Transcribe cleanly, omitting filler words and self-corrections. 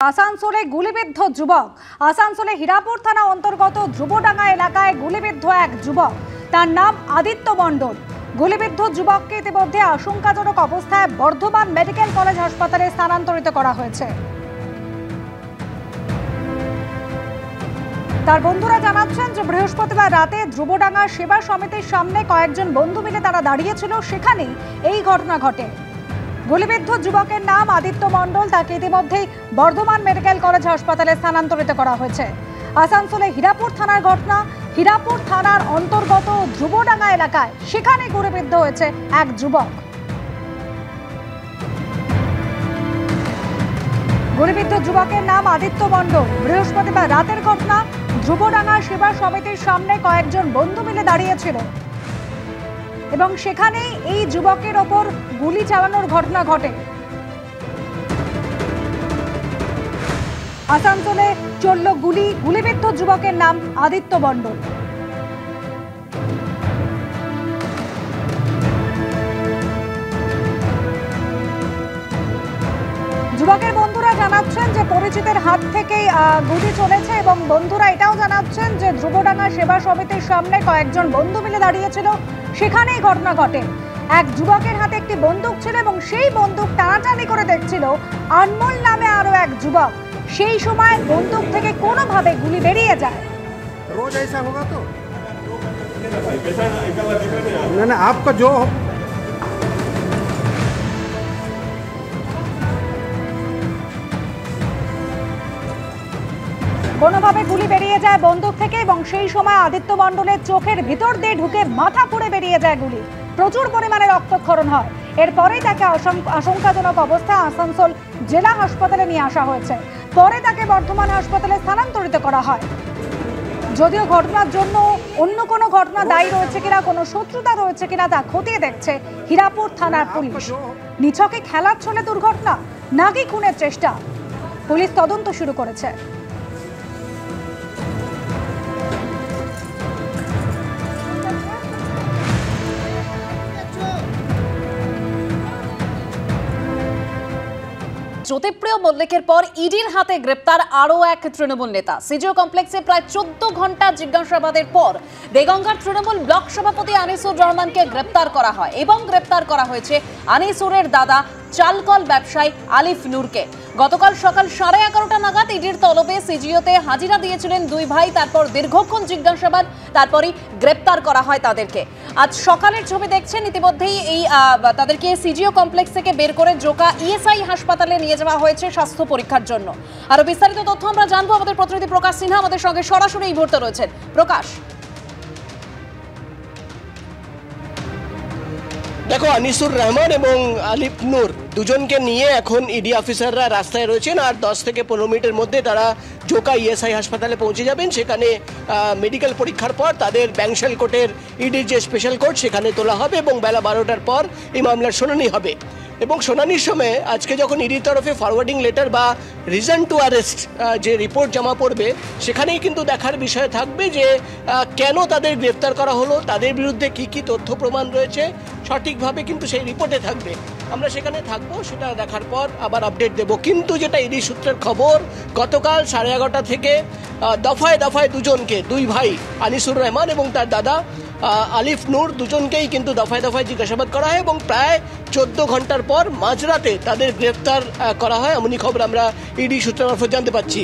আসানসোলে গুলিবিদ্ধ যুবক। আসানসোলে হীরাপুর থানা অন্তর্গত ধ্রুবডাঙ্গা এলাকায় গুলিবিদ্ধ এক যুবক, তার নাম আদিত্য মণ্ডল। গুলিবিদ্ধ যুবককে ইতিমধ্যে আশঙ্কাজনক অবস্থায় বর্ধমান মেডিকেল কলেজ হাসপাতালে স্থানান্তরিত করা হয়েছে। তার বন্ধুরা জানাচ্ছেন যে বৃহস্পতিবার রাতে ধ্রুবডাঙ্গা সেবা সমিতির সামনে কয়েকজন বন্ধু মিলে তারা দাঁড়িয়েছিল, সেখানেই এই ঘটনা ঘটে। গুলিবিদ্ধ যুবকের নাম আদিত্য মণ্ডল, তাকে ইতিমধ্যেই বর্ধমান মেডিকেল কলেজ হাসপাতালে স্থানান্তরিত করা হয়েছে। আসানসোলে হীরাপুর থানার ঘটনা। হীরাপুর থানার অন্তর্গত ধ্রুবডাঙ্গা এলাকায় সেখানে গুলিবিদ্ধ হয়েছে এক যুবক। গুলিবিদ্ধ যুবকের নাম আদিত্য মণ্ডল। বৃহস্পতিবার রাতের ঘটনা। ধ্রুবডাঙ্গা সেবা সমিতির সামনে কয়েকজন বন্ধু মিলে দাঁড়িয়েছিল এবং সেখানেই এই যুবকের ওপর গুলি চালানোর ঘটনা ঘটে। আসানসোলে চলল গুলি। গুলিবিদ্ধ যুবকের নাম আদিত্য মণ্ডল। যুবকের বন্ধুরা জানাচ্ছেন যে পরিচিতের হাত থেকেই গুলি চলেছে এবং বন্ধুরা এটাও জানাচ্ছেন যে ধ্রুবডাঙ্গা সেবা সমিতির সামনে কয়েকজন বন্ধু মিলে দাঁড়িয়েছিল, সেখানেই ঘটনা ঘটে। এক যুবকের হাতে একটি বন্দুক ছিল এবং সেই বন্দুক টানাটানি করে দেখছিল আনমোল নামে আরো এক যুবক। সেই সময় বন্দুক থেকে কোনোভাবে গুলি বেরিয়ে যায়। रोज ऐसा होगा तो ना आपका जो কোনোভাবে গুলি বেরিয়ে যায় বন্দুক থেকে এবং সেই সময় আদিত্য মণ্ডলের চোখের ভিতর দিয়ে ঢুকে মাথা পুড়ে বেরিয়ে যায় গুলি। প্রচুর পরিমাণে রক্তক্ষরণ হয়। এরপরেই তাকে আশঙ্কাজনক অবস্থায় আসানসোল জেলা হাসপাতালে নিয়ে আসা হয়েছে। পরে তাকে বর্ধমান হাসপাতালে স্থানান্তরিত করা হয়। যদিও ঘটনার জন্য অন্য কোনো ঘটনা দায়ী রয়েছে কিনা, কোনো শত্রুতা রয়েছে কিনা তা খতিয়ে দেখছে হীরাপুর থানার পুলিশ। নিছকে খেলার ছলে দুর্ঘটনা নাকি খুনের চেষ্টা, পুলিশ তদন্ত শুরু করেছে। জ্যোতিপ্রিয় মল্লিকের পর ইডির হাতে গ্রেপ্তার আরও এক তৃণমূল নেতা। সিজিও কমপ্লেক্সে প্রায় 14 ঘন্টা জিজ্ঞাসাবাদের পর দেগঙ্গার তৃণমূল ব্লক সভাপতি আনিসুর রহমানকে গ্রেপ্তার করা হয় এবং গ্রেপ্তার করা হয়েছে আনিসুরের দাদা চালকল ব্যবসায়ী আলিফ নূরকে। গতকাল সকাল 11:30 নাগাদ ইডির তলবে সিজিওতে হাজিরা দিয়েছিলেন দুই ভাই। তারপর দীর্ঘক্ষণ জিজ্ঞাসাবাদ, তারপরই গ্রেপ্তার করা হয় তাদেরকে। আজ সকালের ছবি দেখছেন, ইতিমধ্যেই এই তাদেরকে সিজিও কমপ্লেক্স থেকে বের করে জোকা ইএসআই হাসপাতালে নিয়ে যাওয়া হয়েছে স্বাস্থ্য পরীক্ষার জন্য। আরো বিস্তারিত তথ্য আমরা জানবো। আমাদের প্রতিনিধি প্রকাশ সিনহা আমাদের সঙ্গে সরাসরি এই মুহূর্তে রয়েছেন। প্রকাশ, দেখো, আনিসুর রহমান এবং আলিফ নূর দুজনকে নিয়ে এখন ইডি অফিসাররা রাস্তায় রয়েছেন। আর 10 থেকে 15 মিনিটের মধ্যে তারা জোকা ইএসআই হাসপাতালে পৌঁছে যাবেন। সেখানে মেডিকেল পরীক্ষার পর তাদের ব্যাংশাল কোর্টের ইডির যে স্পেশাল কোর্ট সেখানে তোলা হবে এবং বেলা 12টার পর এই মামলার শুনানি হবে। এবং শুনানির সময় আজকে যখন ইডির তরফে ফরওয়ার্ডিং লেটার বা রিজন টু অ্যারেস্ট যে রিপোর্ট জমা পড়বে, সেখানেই কিন্তু দেখার বিষয় থাকবে যে কেন তাদের গ্রেফতার করা হলো, তাদের বিরুদ্ধে কি কি তথ্য প্রমাণ রয়েছে সঠিকভাবে কিন্তু সেই রিপোর্টে থাকবে। আমরা সেখানে থাকবো, সেটা দেখার পর আবার আপডেট দেব। কিন্তু যেটা ইডি সূত্রের খবর, গতকাল 11:30 থেকে দফায় দফায় দুজনকে, দুই ভাই আনিসুর রহমান এবং তার দাদা আলিফ নূর, দুজনকেই কিন্তু দফায় দফায় জিজ্ঞাসাবাদ করা হয় এবং প্রায় 14 ঘন্টার পর মাঝরাতে তাদের গ্রেফতার করা হয়। এমনই খবর আমরা ইডি সূত্রের মারফত জানতে পারছি।